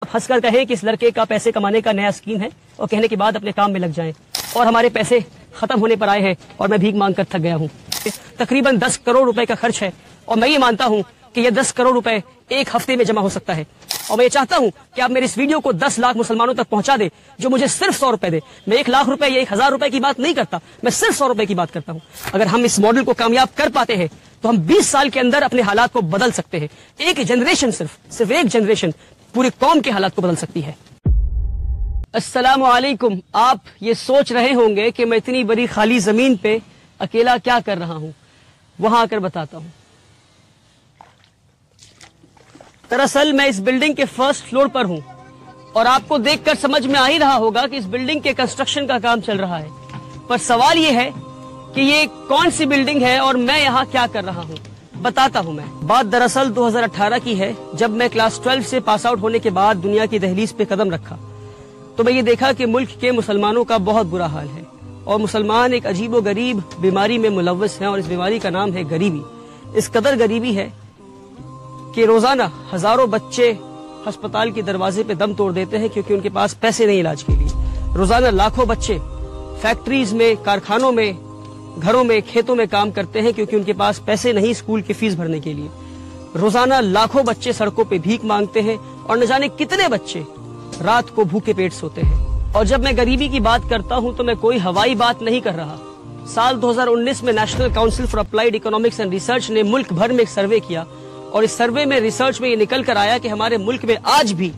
हंस कर कहें कि इस लड़के का पैसे कमाने का नया स्कीम है और कहने के बाद अपने काम में लग जाएं। और हमारे पैसे खत्म होने पर आए हैं और मैं भीख मांग कर थक गया हूँ। तकरीबन 10 करोड़ रुपए का खर्च है और मैं ये मानता हूँ कि ये 10 करोड़ रुपए एक हफ्ते में जमा हो सकता है। और मैं ये चाहता हूँ कि आप मेरे इस वीडियो को 10 लाख मुसलमानों तक पहुंचा दे जो मुझे सिर्फ 100 रुपए दे। मैं 1 लाख रुपए या 1,000 रुपए की बात नहीं करता, मैं सिर्फ 100 रुपए की बात करता हूँ। अगर हम इस मॉडल को कामयाब कर पाते हैं तो हम 20 साल के अंदर अपने हालात को बदल सकते हैं। एक जनरेशन, सिर्फ एक जनरेशन पूरी कौम के हालात को बदल सकती है। अस्सलामु अलैकुम। आप ये सोच रहे होंगे कि मैं इतनी बड़ी खाली जमीन पे अकेला क्या कर रहा हूं। वहां आकर बताता हूं। दरअसल मैं इस बिल्डिंग के फर्स्ट फ्लोर पर हूं और आपको देखकर समझ में आ ही रहा होगा कि इस बिल्डिंग के कंस्ट्रक्शन का काम चल रहा है। पर सवाल ये है कि ये कौन सी बिल्डिंग है और मैं यहाँ क्या कर रहा हूँ। बताता हूँ। मैं बात दरअसल 2018 की है, जब मैं क्लास 12 से पास आउट होने के बाद दुनिया की दहलीज पे कदम रखा तो मैं ये देखा कि मुल्क के मुसलमानों का बहुत बुरा हाल है और मुसलमान एक अजीबो गरीब बीमारी में मुलव्वस हैं और इस बीमारी का नाम है गरीबी। इस कदर गरीबी है कि रोजाना हजारों बच्चे अस्पताल के दरवाजे पे दम तोड़ देते हैं क्योंकि उनके पास पैसे नहीं इलाज के लिए। रोजाना लाखों बच्चे फैक्ट्रीज में, कारखानों में, घरों में, खेतों में काम करते हैं क्योंकि उनके पास पैसे नहीं स्कूल की फीस भरने के लिए। रोजाना लाखों बच्चे सड़कों पे भीख मांगते हैं और न जाने कितने बच्चे रात को भूखे पेट सोते हैं। और जब मैं गरीबी की बात करता हूं तो मैं कोई हवाई बात नहीं कर रहा। साल 2019 में national council for applied economics and research ने मुल्क भर में एक सर्वे किया और इस सर्वे में, रिसर्च में ये निकल कर आया कि हमारे मुल्क में आज भी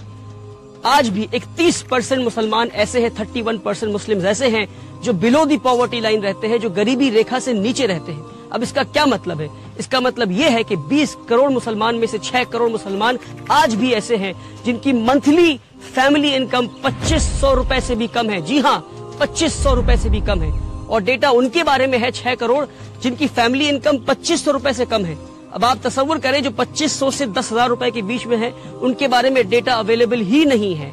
31% मुसलमान ऐसे हैं, 31% मुस्लिम ऐसे हैं जो बिलो दी पॉवर्टी लाइन रहते हैं, जो गरीबी रेखा से नीचे रहते हैं। अब इसका क्या मतलब है? इसका मतलब यह है कि 20 करोड़ मुसलमान में से 6 करोड़ मुसलमान आज भी ऐसे हैं जिनकी मंथली फैमिली इनकम 2500 रुपए से भी कम है। जी हाँ, 2500 रुपए से भी कम है। और डेटा उनके बारे में है 6 करोड़ जिनकी फैमिली इनकम 2500 रुपए से कम है। अब आप तसव्वुर करें, जो 2500 से 10,000 रुपए के बीच में है उनके बारे में डेटा अवेलेबल ही नहीं है।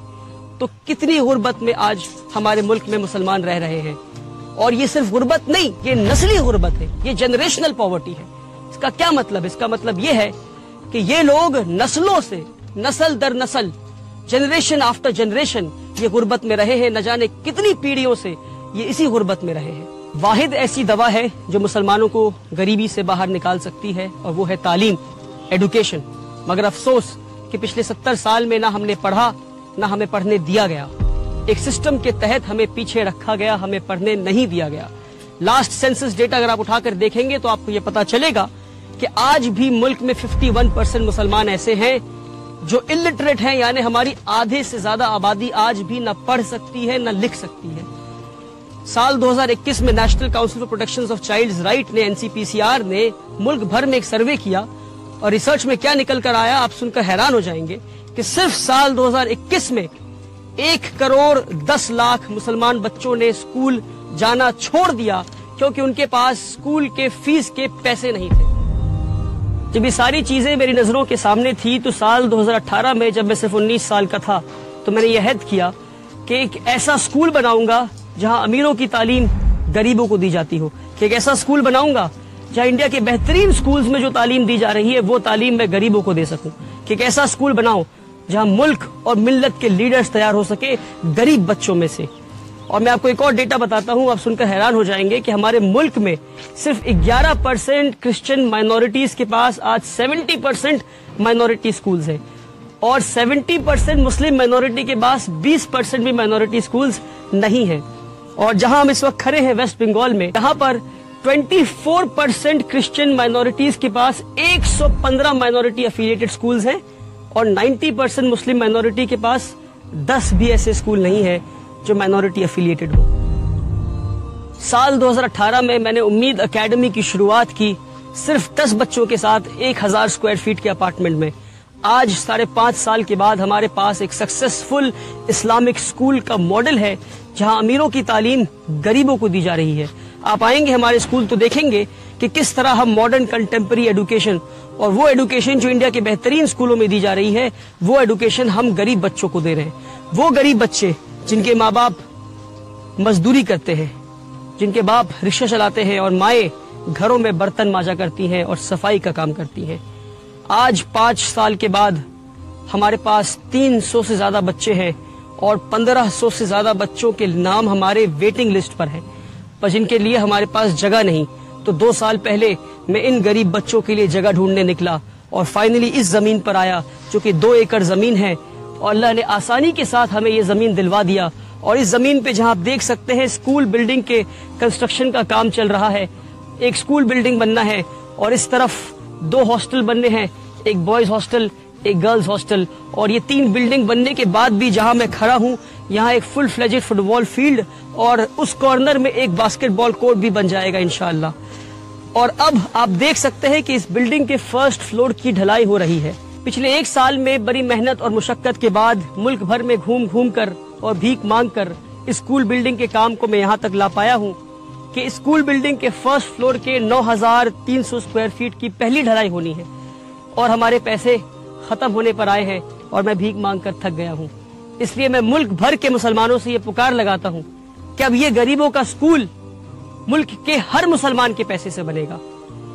तो कितनी गुर्बत में आज हमारे मुल्क में मुसलमान रह रहे हैं। और ये सिर्फ गुर्बत नहीं, ये नस्ली गुर्बत है, ये जनरेशनल पॉवर्टी है। इसका क्या मतलब? इसका मतलब ये है कि ये लोग नस्लों से, नस्ल दर नस्ल, जनरेशन आफ्टर जनरेशन ये गुर्बत में रहे हैं। न जाने कितनी पीढ़ियों से ये इसी गुर्बत में रहे हैं। वाहिद ऐसी दवा है जो मुसलमानों को गरीबी से बाहर निकाल सकती है और वो है तालीम, एडुकेशन। मगर अफसोस कि पिछले 70 साल में ना हमने पढ़ा, ना हमें पढ़ने दिया गया। एक सिस्टम के तहत हमें पीछे रखा गया, हमें पढ़ने नहीं दिया गया। लास्ट सेंसस डेटा अगर आप उठाकर देखेंगे तो आपको ये पता चलेगा कि आज भी मुल्क में 51% मुसलमान ऐसे हैं जो इलिटरेट हैं, यानी हमारी आधे से ज्यादा आबादी आज भी न पढ़ सकती है न लिख सकती है। साल 2021 में national council for protection of childs right ने, NCPCR ने मुल्क भर में एक सर्वे किया और रिसर्च में क्या निकल कर आया आप सुनकर हैरान हो जाएंगे कि सिर्फ साल 2021 में 1 करोड़ 10 लाख मुसलमान बच्चों ने स्कूल जाना छोड़ दिया क्योंकि उनके पास स्कूल के फीस के पैसे नहीं थे। जब ये सारी चीजें मेरी नजरों के सामने थी तो साल 2018 में, जब मैं सिर्फ 19 साल का था, तो मैंने यह अहद किया कि एक ऐसा स्कूल बनाऊंगा जहां अमीरों की तालीम गरीबों को दी जाती हो, कि एक ऐसा स्कूल बनाऊंगा जहां इंडिया के बेहतरीन स्कूल्स में जो तालीम दी जा रही है वो तालीम मैं गरीबों को दे सकूं, कि एक ऐसा स्कूल बनाओ जहां मुल्क और मिल्लत के लीडर्स तैयार हो सके गरीब बच्चों में से। और मैं आपको एक और डेटा बताता हूं, आप सुनकर हैरान हो जाएंगे कि हमारे मुल्क में सिर्फ 11% क्रिश्चियन माइनॉरिटीज के पास आज 70% माइनॉरिटी स्कूल्स हैं और 70% मुस्लिम माइनॉरिटी के पास 20% भी माइनॉरिटी स्कूल्स नहीं है। और जहां हम इस वक्त खड़े हैं वेस्ट बंगाल में, यहाँ पर 24% क्रिश्चियन माइनॉरिटीज के पास 115 माइनॉरिटी एफिलिएटेड स्कूल्स हैं और 90% मुस्लिम माइनॉरिटी के पास 10 भी ऐसे स्कूल नहीं है जो माइनॉरिटी एफिलिएटेड हो। साल 2018 में मैंने उम्मीद एकेडमी की शुरुआत की सिर्फ 10 बच्चों के साथ 1000 स्क्वायर फीट के अपार्टमेंट में। आज 5.5 साल के बाद हमारे पास एक सक्सेसफुल इस्लामिक स्कूल का मॉडल है जहां अमीरों की तालीम गरीबों को दी जा रही है। आप आएंगे हमारे स्कूल तो देखेंगे कि किस तरह हम मॉडर्न कंटेम्पररी एडुकेशन, और वो एडुकेशन जो इंडिया के बेहतरीन स्कूलों में दी जा रही है, वो एडुकेशन हम गरीब बच्चों को दे रहे हैं। वो गरीब बच्चे जिनके माँ बाप मजदूरी करते हैं, जिनके बाप रिक्शा चलाते हैं और माएँ घरों में बर्तन मांजा करती हैं और सफाई का काम करती हैं, आज 5 साल के बाद ہمارے پاس 300 سے زیادہ بچے ہیں اور 1500 سے زیادہ بچوں کے نام ہمارے ویٹنگ لسٹ پر ہیں، پر جن کے لیے ہمارے پاس جگہ نہیں۔ تو 2 سال پہلے میں ان غریب بچوں کے لیے جگہ ڈھونڈنے نکلا اور فائنلی اس زمین پر آیا جو کہ 2 ایکڑ زمین ہے، اور اللہ نے آسانی کے ساتھ ہمیں یہ زمین دلوا دیا۔ اور اس زمین پہ جہاں آپ دیکھ سکتے ہیں اسکول بلڈنگ کے کنسٹرکشن کا کام چل رہا ہے، ایک اسکول بلڈنگ بننا ہے اور اس طرف 2 ہاسٹل بننے ہیں، ایک بوائز ہاسٹل ایک گرلز ہاسٹل، اور یہ 3 بلڈنگ بننے کے بعد بھی جہاں میں کھڑا ہوں یہاں ایک فل فلیجڈ فٹ بال فیلڈ اور اس کارنر میں ایک باسکٹ بال کورٹ بھی بن جائے گا انشاءاللہ۔ اور اب آپ دیکھ سکتے ہیں کہ اس بلڈنگ کے فرسٹ فلور کی ڈھلائی ہو رہی ہے۔ پچھلے 1 سال میں بڑی محنت اور مشقت کے بعد ملک بھر میں گھوم گھوم کر اور بھیک مانگ کر اسکول بلڈنگ کے کام کو میں یہاں تک لا پایا ہوں کہ اسکول بلڈنگ کے فرسٹ فلور کے 9300 اسکوائر فیٹ کی پہلی ڈھلائی ہونی ہے، اور ہمارے پیسے ختم ہونے پر آئے ہیں اور میں بھیک مانگ کر تھک گیا ہوں۔ اس لیے میں ملک بھر کے مسلمانوں سے یہ پکار لگاتا ہوں کہ اب یہ غریبوں کا اسکول ملک کے ہر مسلمان کے پیسے سے بنے گا۔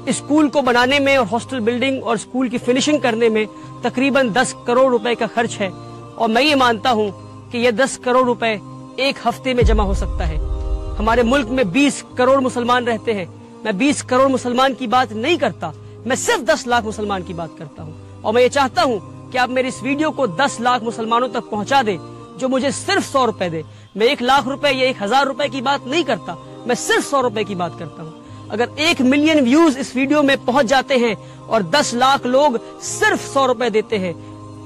اسکول کو بنانے میں اور ہاسٹل بلڈنگ اور اسکول کی فنیشنگ کرنے میں تقریباً 10 کروڑ روپے کا خرچ ہے، اور میں یہ مانتا ہوں کہ یہ 10 کروڑ روپے ایک ہفتے میں جمع ہو سکتا ہے۔ ہمارے ملک میں 20 کروڑ مسلمان رہتے ہیں، میں 20 کروڑ مسلمان کی بات نہیں کرتا، میں صرف 10 لاکھ مسلمان کی بات کرتا ہوں، اور میں یہ چاہتا ہوں کہ آپ میری اس ویڈیو کو 10 لاکھ مسلمانوں تک پہنچا دیں جو مجھے صرف 100 روپے دے۔ میں 1 لاکھ روپے یا 1000 روپے کی بات نہیں کرتا، میں صرف 100 روپے کی بات کرتا ہوں۔ اگر 1 ملین ویوز اس ویڈیو میں پہنچ جاتے ہیں اور 10 لاکھ لوگ صرف 100 روپے دیتے ہیں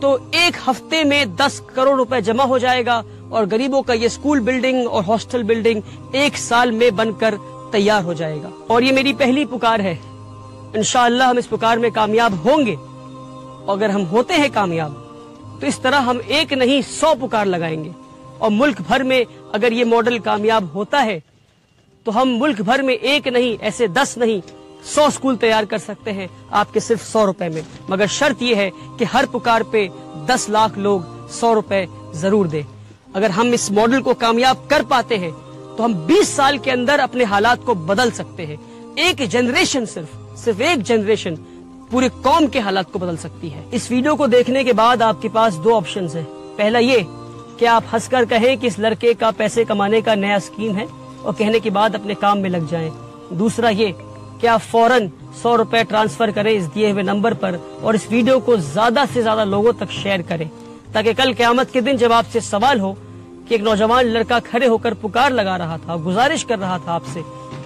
تو ایک ہفتے میں 10 کروڑ روپے جمع ہو جائے گا، اور غریبوں کا یہ اسکول بلڈنگ اور ہاسٹل بلڈنگ 1 سال میں بن کر تیار ہو جائے گا۔ اور یہ میری پہلی پکار ہے، انشاءاللہ ہم اس پکار میں کامیاب ہوں گے، اور اگر ہم ہوتے ہیں کامیاب تو اس طرح ہم 1 نہیں 100 پکار لگائیں گے، اور ملک بھر میں اگر یہ ماڈل کامیاب ہوتا ہے تو ہم ملک بھر میں 1 نہیں ایسے 10 نہیں 100 اسکول تیار کر سکتے ہیں آپ کے صرف 100 روپے میں، مگر شرط یہ ہے کہ ہر پکار پہ 10 لاکھ لوگ 100 روپے ضرور دیں۔ اگر ہم اس ماڈل کو کامیاب کر پاتے ہیں تو ہم 20 سال کے اندر اپنے حالات کو بدل سکتے ہیں۔ ایک جنریشن صرف ایک جنریشن پورے قوم کے حالات کو بدل سکتی ہے۔ اس ویڈیو کو دیکھنے کے بعد آپ کے پاس 2 آپشنز ہیں۔ پہلا یہ کہ آپ ہنس کر کہیں کہ اس لڑکے کا پیسے کمانے کا نیا اسکیم ہے اور کہنے کے بعد اپنے کام میں لگ جائیں۔ دوسرا یہ کہ آپ فوراً 100 روپے ٹرانسفر کریں اس دیے ہوئے نمبر پر، اور اس ویڈیو کو زیادہ سے زیادہ لوگوں تک شیئر کریں، تاکہ کل قیامت کے دن جب آپ سے سوال ہو کہ ایک نوجوان لڑکا کھڑے ہو کر پکار لگا رہا تھا، گزارش کر رہا تھا آپ سے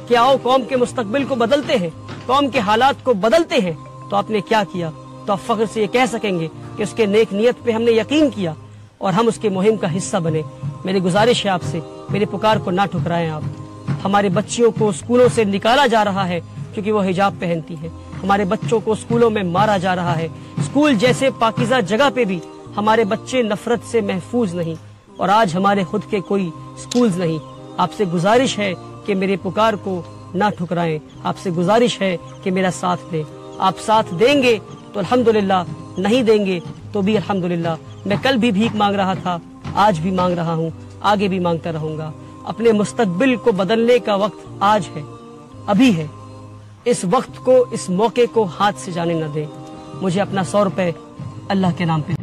کہ آؤ قوم کے مستقبل کو بدلتے ہیں، قوم کے حالات کو بدلتے ہیں، تو آپ نے کیا کیا، تو آپ فخر سے یہ کہہ سکیں گے کہ اس کے نیک نیت پہ ہم نے یقین کیا اور ہم اس کے مہم کا حصہ بنے۔ میری گزارش ہے آپ سے، میری پکار کو نہ ٹھکرائیں آپ۔ ہمارے بچیوں کو اسکولوں سے نکالا جا رہا ہے کیونکہ وہ حجاب پہنتی ہے، ہمارے بچوں کو اسکولوں میں مارا جا رہا ہے، اسکول جیسے پاکیزہ جگہ پہ بھی ہمارے بچے نفرت سے محفوظ نہیں، اور آج ہمارے خود کے کوئی اسکولز نہیں۔ آپ سے گزارش ہے کہ میرے پکار کو نہ ٹھکرائیں، آپ سے گزارش ہے کہ میرا ساتھ دیں۔ آپ ساتھ دیں گے تو الحمدللہ، نہیں دیں گے تو بھی الحمدللہ۔ میں کل بھی بھیک مانگ رہا تھا، آج بھی مانگ رہا ہوں، آگے بھی مانگتا رہوں گا۔ اپنے مستقبل کو بدلنے کا وقت آج ہے، ابھی ہے۔ اس وقت کو، اس موقع کو ہاتھ سے جانے نہ دیں۔ مجھے اپنا 100 روپے اللہ کے نام پہ